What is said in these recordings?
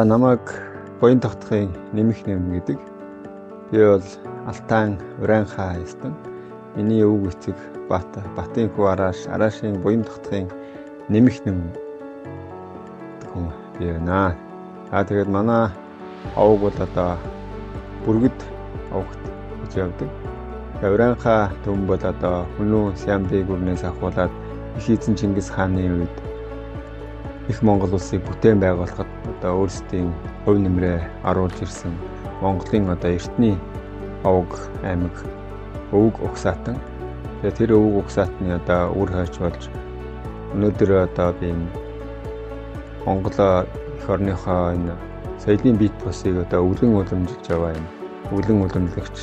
Намайг буян тогтохын нэмэх нэм гэдэг. Би бол Алтан Урайнхаа эстэн. Миний өвөг эцэг Батын хүү Араашийн буян тогтохын нэмэх нэм хүн би байна. Тэгээд манай овог бол одоо бүргэд овогт гэж явдаг. Урайнхаа төв бол одоо Хүнлүн Сямбыг өрнөөс ахуулаад их эзэн Чингис хааны үед их Монгол улсыг бүтээн байгуулахад одоо өөрсдийн хувь нэмрээ оруулж ирсэн Монголын одоо эртний овог аймаг Өвөг Угсаатан. Тэгээд тэр Өвөг Угсаатны одоо үр хойч болж өнөөдөр одоо би Монгол эх орныхоо энэ соёлын бит бусыг одоо өвлөн уламжилж байгаа юм. Өвлөн уламжлагч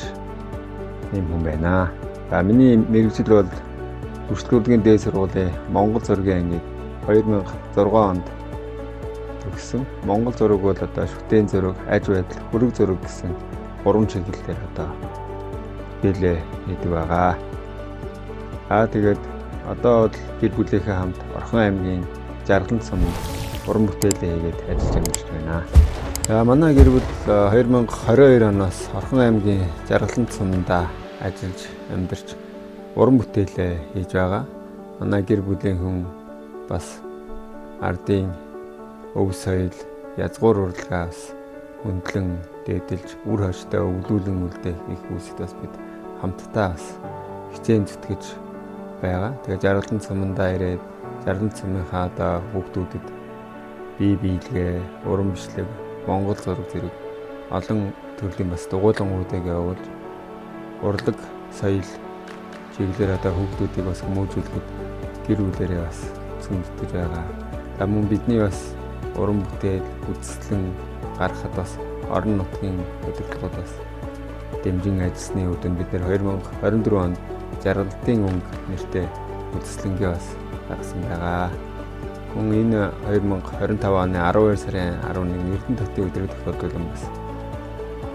юм хүн байна. За миний мэргэжил бол Хүршлүүдгийн дээд сургуулийн Монгол зургийн ангийг 2006 онд төгссөн. Монгол зураг бол одоо шүтээн зураг, аж байдал, хөрөг зураг гэсэн 3 чиглэлээр одоо биелээ хийдэг байгаа. Тэгээд одоо бол гэр бүлийнхээ хамт Орхон аймгийн Жаргалан суманд уран бүтээлээ хийгээд ажиллаж амьдарч байна. Манай гэр бүл 2022 оноос Орхон аймгийн Жаргалан суманда ажиллаж амьдарч уран бүтээлээ хийж байгаа. Манай гэр бүлийн хүн бас ардын өв соёл, язгуур урлагаас хөндлөн дээдэлж үр хойчтой өвлүүлэн үлдээх их үүсэд бас бид хамтдаа бас хичээн зүтгэж байгаа. Тэгээд Жаргалан сумандаа ирээд Жаргалан сумынхаа одоо хүүхдүүдэд бие биелгээ, уран бичлэг, Монгол зураг зэрэг олон төрлийн бас дугуйлангуудыг явуулж урлаг соёл чиглэлээр одоо хүүхдүүдийг бас хүмүүжүүлэхэд гэр бүлэрээ бас зүтгэж байгаа. Мөн бидний бас уран бүтээл, үзэсгэлэн гаргахад бас орон нутгийн удирдлагууд бас дэмжин ажилласны үдэн бид нэр 2024 онд Жаргалтын өнгө нэртэй үзэсгэлэнгээ бас гаргасан байгаа. Мөн энэ 2025 оны 12 сарын 11 Эрдэнэтотын өдрийг тохиолдуулан бас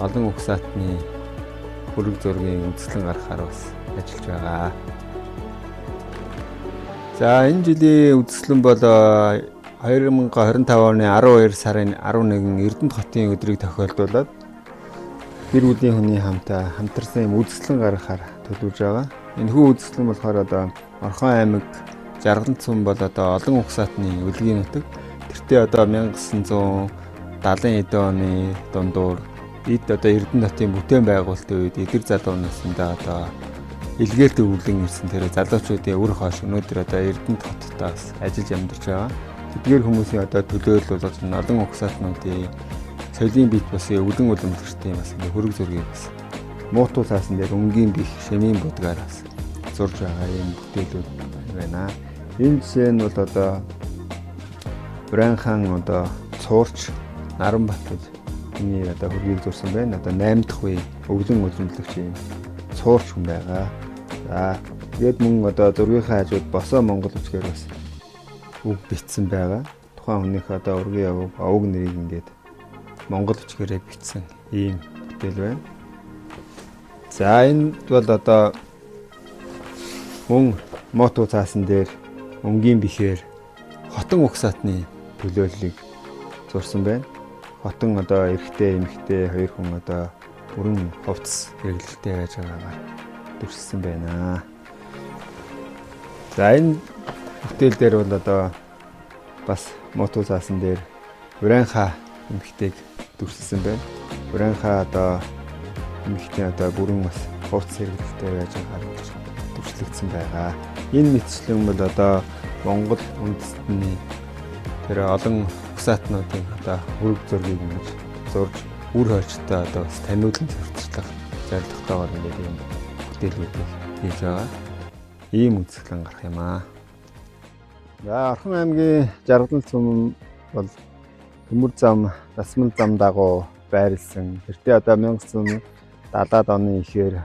олон угсаатны хөрөг зургийн үзэсгэлэн гаргахаар бас ажиллаж байгаа. За энэ жилийн үзэсгэлэн бол 2025 оны 12 сарын 11 Эрдэнэтотын өдрийг тохиолдуулаад гэр бүлийн хүний хамтарсан юм үзэсгэлэн гаргахаар төлөвлөж байгаа. Энэхүү үзэсгэлэн болохоор одоо Орхон аймаг Жаргалан сум бол одоо олон угсаатны үлгийн нутаг. Тэртээ одоо 1970 эд оны дундуур одоо Эрдэнэтотын бүтээн байгуулалтын үед эдгэр залуу насндаа одоо илгээлт өвлөн ирсэн тэр залуучуудын үр хойш өнөөдөр одоо Эрдэнэтотоос ажиллаж амьдарч байгаа. Тэдгээр хүмүүсийн одоо төлөөлөл болж олон угсаатнуудын соёлын бит бусын өвлөн уламжлагчдын бас хөрөг зургийг бас муутуу цаасан дээр өнгийн бих шимийн будгаар бас зурж байгаа юм бүтээлүүд байна. Энэ жишээ нь бол одоо Урайнхан одоо цуурч Наранбат гэж миний одоо хөргийг зурсан байна. Одоо 8 дахь үе өвлөн уламжлагч юм цуурч хүн байгаа. За тэгээд мөн одоо зургийнхаа хажууд босоо Монгол үгээр бас үг бичсэн байгаа. Тухайн хүнийх одоо ургийн овог нэрийг ингээд Монгол үгээрээ бичсэн ийм бүтээл байна. За энэ бол одоо мөн мотуу цаасан дээр өнгийн бихээр хотон угсаатны төлөөллийг зурсан байна. Хотон одоо эрэгтэй эмэгтэй хоёр хүн одоо бүрэн хувцас хэрэглэлтэй байж байгаагаар дүрссэн байна. За энэ бүтээл дээр бол одоо бас мотуу цаасан дээр Урайнхаа эмэгтэйг дүрссэн байна. Урайнхаа одоо эмэгтэй одоо бүрэн бас хувцас хэрэглэлтэй байж байгаагаар дүрслэгдсэн байгаа. Энэ мэтчлэн бол одоо Монгол үндэстний тэр олон угсаатнуудын одоо хөрөг зургийг ингэж зурж үр хойчтой одоо бас таниулан сурталчлах зорилготойгоор ингээд юм бүтээлүүдийг хийж байгаа. Ийм үзэсгэлэн гарах юм аа. За Орхон аймгийн Жаргалан сум бол төмөр зам, дасмал зам дагуу байрлсан. Тэртээ одоо 1970-ад оны ихээр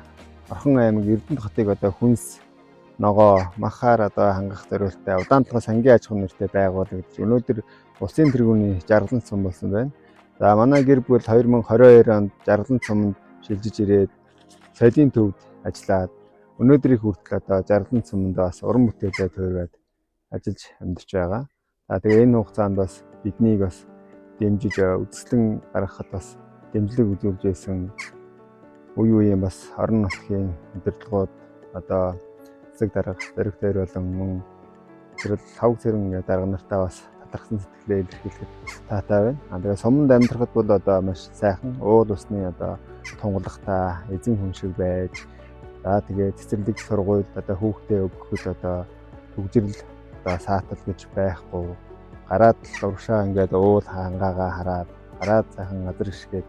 Орхон аймаг Эрдэнэтотыг одоо хүнс ногоо махаар одоо хангах зорилттой удаан толгой сангийн аж ахуйн нэртэй байгуулагдаж өнөөдөр улсын тэргүүний Жаргалан сум болсон байна. За манай гэр бүл 2022 онд Жаргалан суманд шилжиж ирээд соёлын төвд ажиллаад өнөөдрийг хүртэл одоо Жаргалан суманд бас уран бүтээлээ төвөрөөд ажиллаж амьдарч байгаа. За тэгээ энэ хугацаанд бас биднийг бас дэмжиж үзэсгэлэн гаргахад бас дэмжлэг үзүүлж байсан үе үеийн бас орон нутгийн удирдлагууд одоо эсэг дарга дэрэгдэр болон мөн зэрэг хавг зэрэг дарга нартаа бас татархсан сэтгэлээ илэрхийлэхэд таатай байна. Тэгээ суманд амьдрахад бол одоо маш сайхан уул усны одоо тунгалагтай эзэн хүн шиг байж тэгээ цэцэрлэг сургууль одоо хүүхдээ өгөхөд одоо төгжрөл одоо саатал гэж байхгүй гараад урагшаа ингээд уул хангаагаа хараад гараад сайхан газар ишгээд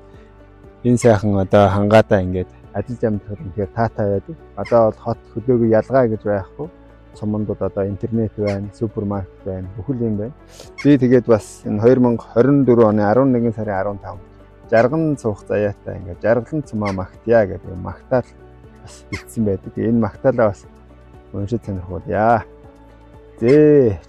энэ сайхан одоо хангаатай ингээд ажиллаж амьдрахад үнэхээр таатай байдаг. Одоо бол хот хөдөөгүй ялгаа гэж байхгүй. Суманд одоо интернет байна, супермаркет байна, бүхэл юм байна. Би тэгээд бас энэ 2024 оны 11 сарын 15 жарган цуух заяатай ингээд жаргалан цумаа магтъя гэдэг магтаал бас бичсэн байдаг. Энэ магтаалаа бас уншиж сонирхуулъя.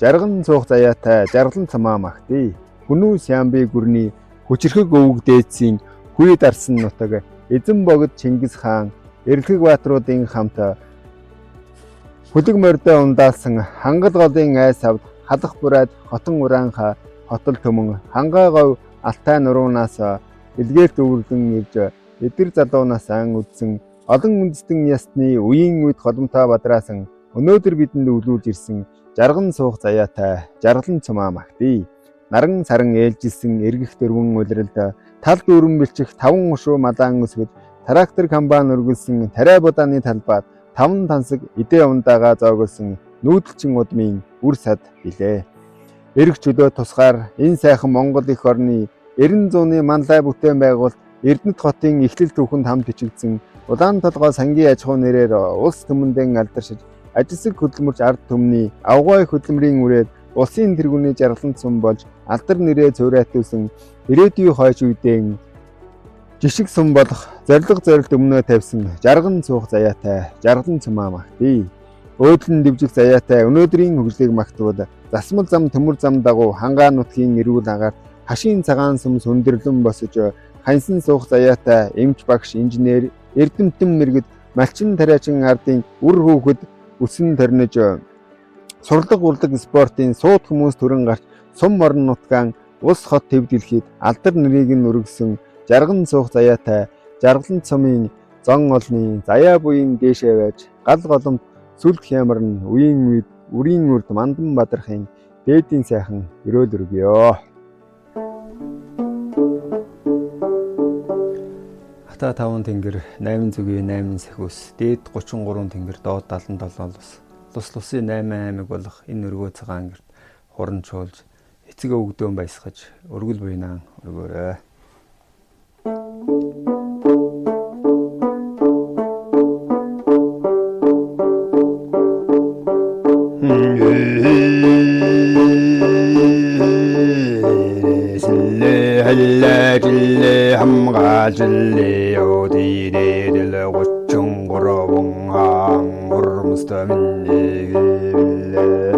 Жарган цуух заяатай жаргалан цумаа магтъя. Хүнүү сямби гүрний хүчрхэг өвөг дээдсийн хүй дарсан нутаг эзэн богд Чингис хаан эрэлхэг баатруудын хамт хүлэг морьдоо ундаалсан хангал голын айс авд халах бүрээд хотон ураанха хотол төмөн хангаа гов алтай нуруунаас илгээлт өвөрлөн ивж эдгэр залуунаас ан үдсэн олон үндэстэн ясны үеийн үед холомтой бадраасан өнөөдөр бидэнд өвлүүлж ирсэн жарган суух заяатай жаргалан цумаа магтъя. Наран саран ээлжилсэн эргэх дөрвөн улиралд тал дүүрэн бэлчих 5 ушуу малаан өсгөж трактор комбайн өргөлсөн тариа будааны талбайд 5 тансаг идэ ундаага зоогулсан нүүдэлчин удмын үр сад билээ. Эрг чөлөө тусгаар энэ сайхан Монгол их орны 90 зууны манлай бүтээн байгуулалт Эрдэнэт хотын эхлэл түүхэнд хамт бичигдсэн Улаан толгой сангийн аж ахуй нэрээр улс төмөндөө алдаршиж ажилсаг хөдөлмөрч ард түмний авгай хөдөлмөрийн үрээд улсын тэргүүний жаргалан цум болж алдар нэрээ цөөрайтуулсан ирээдүйн хойш үеийн жишг сум болох зориг зорилт өмнөө тавьсан жарган цуух заяатай жаргалан цумаа магтъя. Өөдлөн дэвжих заяатай өнөөдрийн хөгжлийг магтвал засмал зам төмөр зам дагуу хангаа нутгийн эрүүл агаарт хашийн цагаан сүм сөндөрлөн босож ханьсан суух заяатай эмч багш инженер эрдэмтэн мэргэд малчин тариачин ардын үр хүүхэд үсэн төрнөж сурлаг урлаг спортын сууд хүмүүс төрөн гарч сум орон нутгаан улс хот төв дэлхийд алдар нэрийг нь өргөсөн жарган суух заяатай жаргалан цумын зон олны заяа буйн дээшээ байж гал голомт сүлд хямарн үеийн үед үрийн үрд мандан бадрахын дээдийн сайхан өрөөл өргөё. Хата 5 тэнгэр 8 зүгийн 8 сахиус дээд 33 тэнгэр доод 77 лус лусын 8 аймаг болох энэ өргөө цагаан гэрт хуран чуулж эцэг өвгдөөн баясгаж өргөл буйнаа өргөөрэй. 함가질리 어디를 고충 걸어봉항 무르무스타민니길래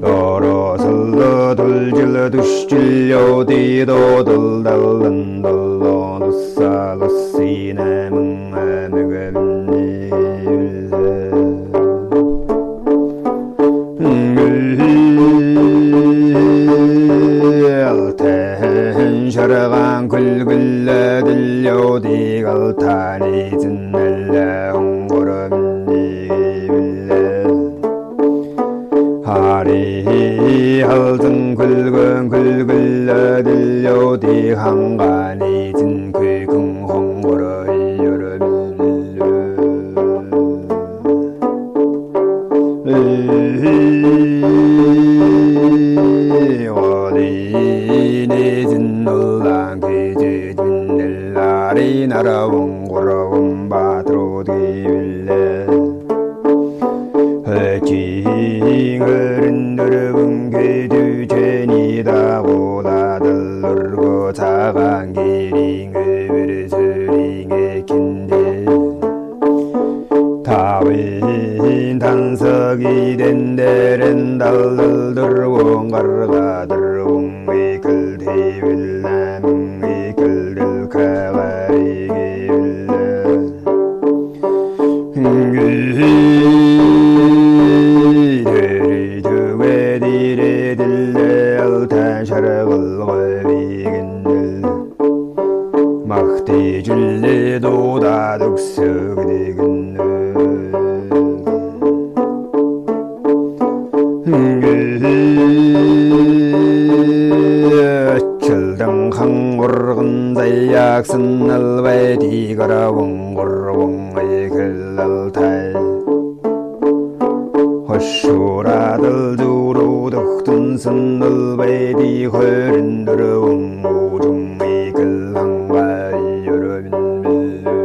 너로슬러 돌질러 두시질 어디도 돌달란달로 누살로시네 셔러간 굴굴러 들려 디갈 타니 진날라 홍고름니길래 하리 할등 굴근 굴굴러 들려 디 한간이 진귀궁 홍고러 나라봉 고라봉 바트로디빌레 징을은 너르봉 괴두제니다 고다들 놀고 작은 기링을 베르스링의 긴데 다윈 단석이 된 데는 달들 들고 가르가 들고 이글 대빌 남은 이글들 가가 셔러글 철등강 urgan 자약선 알베디 거라왕거왕의 글랄타이 허슈라들 두루덕든 선 알베디 허른드러왕 오중의 글랑가이 여러빈빌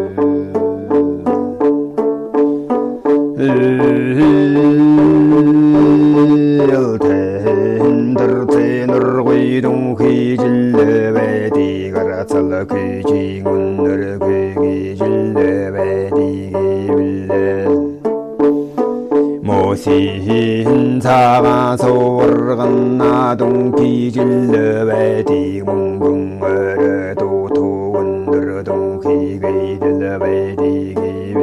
일태힌들태너귀동 귀질레베디 가라찰라 귀징운너르 귀질레베디 빌레 모시힌 사바소르간나동 귀질레베디 뭉궁어르 도토운너르동 귀귀질레베디 빌레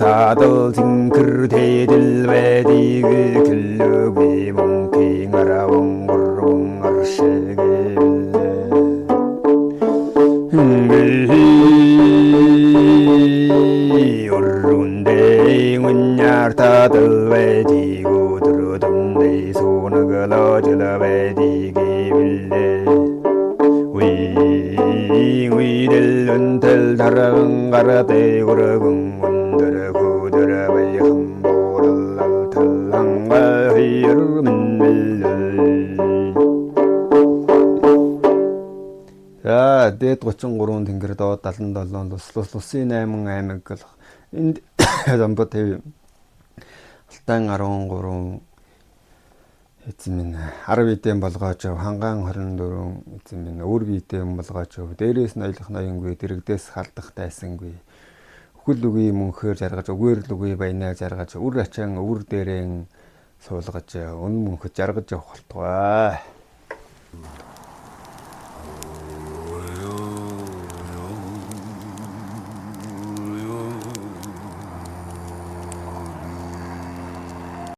다들 징크르대들 베디 글루비 몽킹아라 옹거롱거르시길래 오른데 은야다들 베디 고드르던데 소나글어질라 베디 기빌레 위델룬텔 다랑가라데 고르궁 За дээд 33 тэнгэр доод 77 Лусын 8 аймаг гэл энд Замбо ТV Алтан 13 эзэн минь 10 биетэй болгооч хангаан 24 эзэн минь өөр биетэй болгооч дээрээс нь ойлгох ноёнгүй дэрэгдээс халдах тайсангүй хүл үгүй мөнхөр жаргаж өгөр л үгүй баянаа жаргаж үр ачаан өвөр дээрэн суулгаж өн мөнхөд жаргаж явах болтугай.